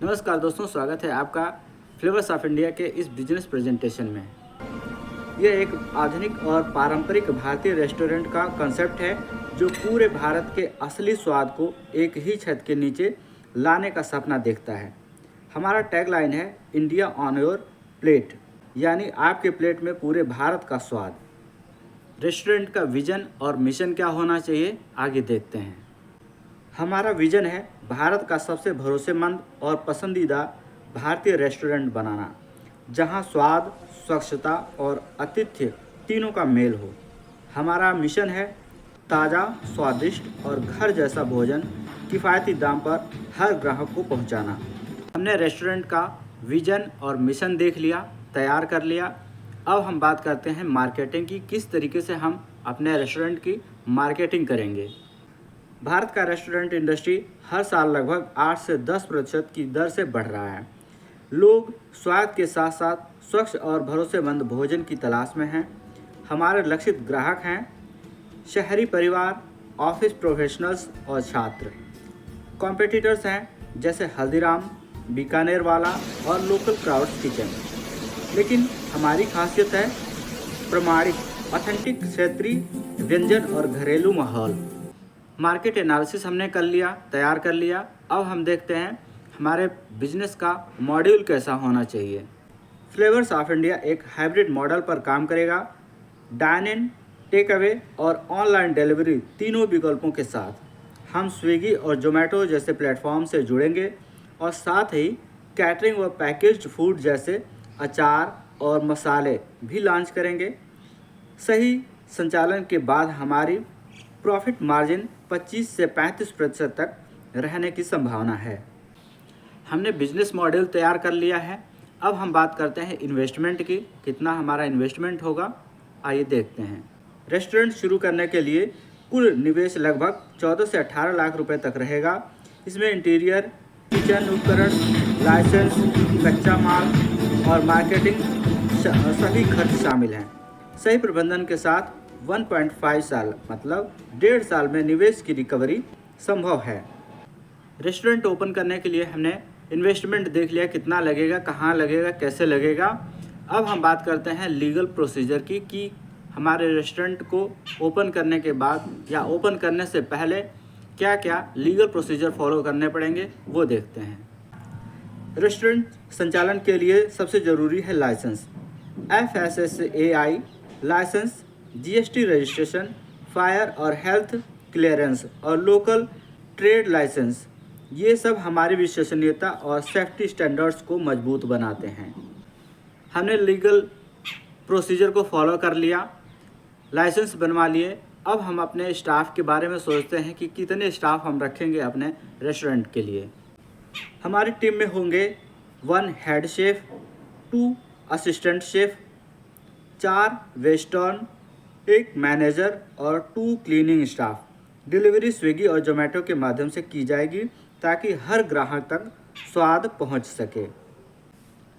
नमस्कार दोस्तों, स्वागत है आपका फ्लेवर्स ऑफ इंडिया के इस बिजनेस प्रेजेंटेशन में। यह एक आधुनिक और पारंपरिक भारतीय रेस्टोरेंट का कंसेप्ट है जो पूरे भारत के असली स्वाद को एक ही छत के नीचे लाने का सपना देखता है। हमारा टैगलाइन है इंडिया ऑन योर प्लेट, यानी आपके प्लेट में पूरे भारत का स्वाद। रेस्टोरेंट का विजन और मिशन क्या होना चाहिए, आगे देखते हैं। हमारा विजन है भारत का सबसे भरोसेमंद और पसंदीदा भारतीय रेस्टोरेंट बनाना, जहां स्वाद, स्वच्छता और आतिथ्य तीनों का मेल हो। हमारा मिशन है ताज़ा, स्वादिष्ट और घर जैसा भोजन किफ़ायती दाम पर हर ग्राहक को पहुंचाना। हमने रेस्टोरेंट का विजन और मिशन देख लिया, तैयार कर लिया। अब हम बात करते हैं मार्केटिंग की, किस तरीके से हम अपने रेस्टोरेंट की मार्केटिंग करेंगे। भारत का रेस्टोरेंट इंडस्ट्री हर साल लगभग 8 से 10% की दर से बढ़ रहा है। लोग स्वाद के साथ साथ स्वच्छ और भरोसेमंद भोजन की तलाश में हैं। हमारे लक्षित ग्राहक हैं शहरी परिवार, ऑफिस प्रोफेशनल्स और छात्र। कॉम्पिटिटर्स हैं जैसे हल्दीराम, बीकानेर वाला और लोकल क्राउड्स किचन। लेकिन हमारी खासियत है प्रमाणिक, ऑथेंटिक क्षेत्रीय व्यंजन और घरेलू माहौल। मार्केट एनालिसिस हमने कर लिया, तैयार कर लिया। अब हम देखते हैं हमारे बिजनेस का मॉड्यूल कैसा होना चाहिए। फ्लेवर्स ऑफ इंडिया एक हाइब्रिड मॉडल पर काम करेगा, डाइन इन, टेक अवे और ऑनलाइन डिलीवरी तीनों विकल्पों के साथ। हम स्विगी और जोमेटो जैसे प्लेटफॉर्म से जुड़ेंगे और साथ ही कैटरिंग व पैकेज्ड फूड जैसे अचार और मसाले भी लॉन्च करेंगे। सही संचालन के बाद हमारी प्रॉफिट मार्जिन 25 से 35% तक रहने की संभावना है। हमने बिजनेस मॉडल तैयार कर लिया है। अब हम बात करते हैं इन्वेस्टमेंट की, कितना हमारा इन्वेस्टमेंट होगा, आइए देखते हैं। रेस्टोरेंट शुरू करने के लिए कुल निवेश लगभग 14 से 18 लाख रुपए तक रहेगा। इसमें इंटीरियर, किचन उपकरण, लाइसेंस, कच्चा माल और मार्केटिंग सभी खर्च शामिल हैं। सही प्रबंधन के साथ 1.5 साल मतलब 1.5 साल में निवेश की रिकवरी संभव है। रेस्टोरेंट ओपन करने के लिए हमने इन्वेस्टमेंट देख लिया, कितना लगेगा, कहाँ लगेगा, कैसे लगेगा। अब हम बात करते हैं लीगल प्रोसीजर की कि हमारे रेस्टोरेंट को ओपन करने के बाद या ओपन करने से पहले क्या क्या लीगल प्रोसीजर फॉलो करने पड़ेंगे, वो देखते हैं। रेस्टोरेंट संचालन के लिए सबसे ज़रूरी है licence, FSSAI licence, GST registration, fire और हेल्थ क्लियरेंस और लोकल ट्रेड लाइसेंस। ये सब हमारी विश्वसनीयता और सेफ्टी स्टैंडर्ड्स को मजबूत बनाते हैं। हमने लीगल प्रोसीजर को फॉलो कर लिया, लाइसेंस बनवा लिए। अब हम अपने स्टाफ के बारे में सोचते हैं कि कितने स्टाफ हम रखेंगे अपने रेस्टोरेंट के लिए। हमारी टीम में होंगे 1 head chef, 2 assistant chef, 4 western, 1 manager और 2 क्लीनिंग स्टाफ। डिलीवरी स्विगी और जोमेटो के माध्यम से की जाएगी ताकि हर ग्राहक तक स्वाद पहुंच सके।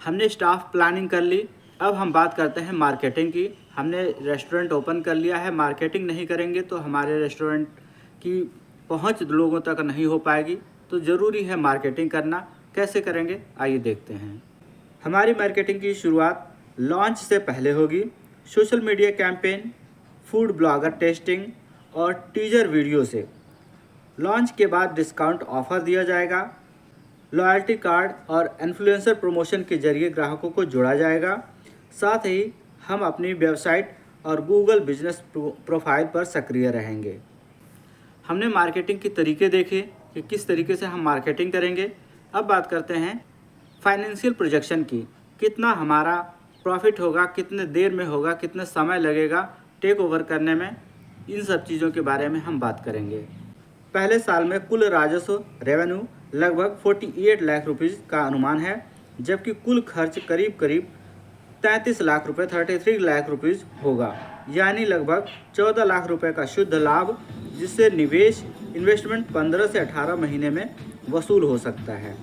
हमने स्टाफ प्लानिंग कर ली। अब हम बात करते हैं मार्केटिंग की। हमने रेस्टोरेंट ओपन कर लिया है, मार्केटिंग नहीं करेंगे तो हमारे रेस्टोरेंट की पहुंच लोगों तक नहीं हो पाएगी, तो ज़रूरी है मार्केटिंग करना। कैसे करेंगे, आइए देखते हैं। हमारी मार्केटिंग की शुरुआत लॉन्च से पहले होगी। Social media campaign, food blogger testing और टीजर वीडियो से। लॉन्च के बाद डिस्काउंट ऑफर दिया जाएगा। लॉयल्टी कार्ड और इन्फ्लुएंसर प्रमोशन के जरिए ग्राहकों को जोड़ा जाएगा। साथ ही हम अपनी वेबसाइट और गूगल बिजनेस प्रोफाइल पर सक्रिय रहेंगे। हमने मार्केटिंग के तरीके देखे कि किस तरीके से हम मार्केटिंग करेंगे। अब बात करते हैं फाइनेंशियल प्रोजेक्शन की, कितना हमारा प्रॉफिट होगा, कितने देर में होगा, कितने समय लगेगा टेक ओवर करने में। इन सब चीज़ों के बारे में हम बात करेंगे। पहले साल में कुल राजस्व रेवेन्यू लगभग 48 लाख रुपीज़ का अनुमान है, जबकि कुल खर्च करीब 33 लाख रुपए 33 लाख रुपीज़ होगा, यानी लगभग 14 लाख रुपए का शुद्ध लाभ, जिससे निवेश इन्वेस्टमेंट 15 से 18 महीने में वसूल हो सकता है।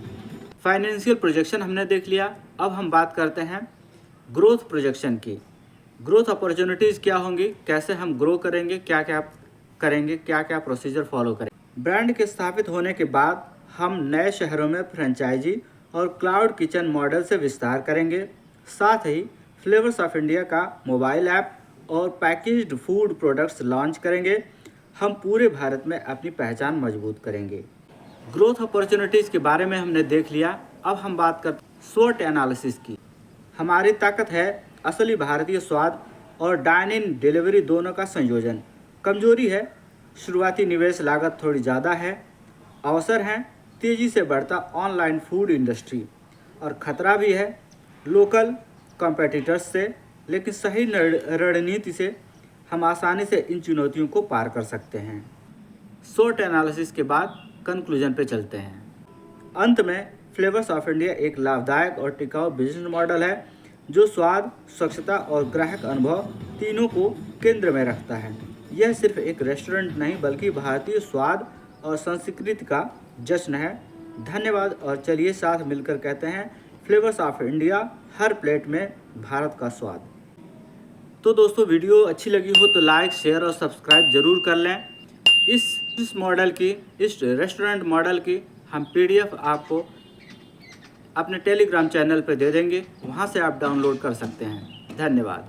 फाइनेंशियल प्रोजेक्शन हमने देख लिया। अब हम बात करते हैं ग्रोथ प्रोजेक्शन की। ग्रोथ अपॉर्चुनिटीज़ क्या होंगी, कैसे हम ग्रो करेंगे, क्या क्या करेंगे, क्या क्या प्रोसीजर फॉलो करेंगे। ब्रांड के स्थापित होने के बाद हम नए शहरों में फ्रेंचाइजी और क्लाउड किचन मॉडल से विस्तार करेंगे। साथ ही फ्लेवर्स ऑफ इंडिया का मोबाइल ऐप और पैकेज्ड फूड प्रोडक्ट्स लॉन्च करेंगे। हम पूरे भारत में अपनी पहचान मजबूत करेंगे। ग्रोथ अपॉर्चुनिटीज़ के बारे में हमने देख लिया। अब हम बात करते हैं स्वॉट एनालिसिस की। हमारी ताकत है असली भारतीय स्वाद और डाइन इन डिलीवरी दोनों का संयोजन। कमजोरी है शुरुआती निवेश लागत थोड़ी ज़्यादा है। अवसर हैं तेज़ी से बढ़ता ऑनलाइन फूड इंडस्ट्री, और ख़तरा भी है लोकल कॉम्पिटिटर्स से। लेकिन सही रणनीति से हम आसानी से इन चुनौतियों को पार कर सकते हैं। शॉर्ट एनालिसिस के बाद कंक्लूजन पे चलते हैं। अंत में फ्लेवर्स ऑफ इंडिया एक लाभदायक और टिकाऊ बिजनेस मॉडल है जो स्वाद, स्वच्छता और ग्राहक अनुभव तीनों को केंद्र में रखता है। यह सिर्फ एक रेस्टोरेंट नहीं बल्कि भारतीय स्वाद और संस्कृति का जश्न है। धन्यवाद, और चलिए साथ मिलकर कहते हैं flavours of India, her plate में भारत का स्वाद। तो दोस्तों, वीडियो अच्छी लगी हो तो लाइक, शेयर और सब्सक्राइब जरूर कर लें। इस मॉडल की, इस रेस्टोरेंट मॉडल की हम PDF आपको अपने टेलीग्राम चैनल पर दे देंगे, वहाँ से आप डाउनलोड कर सकते हैं। धन्यवाद।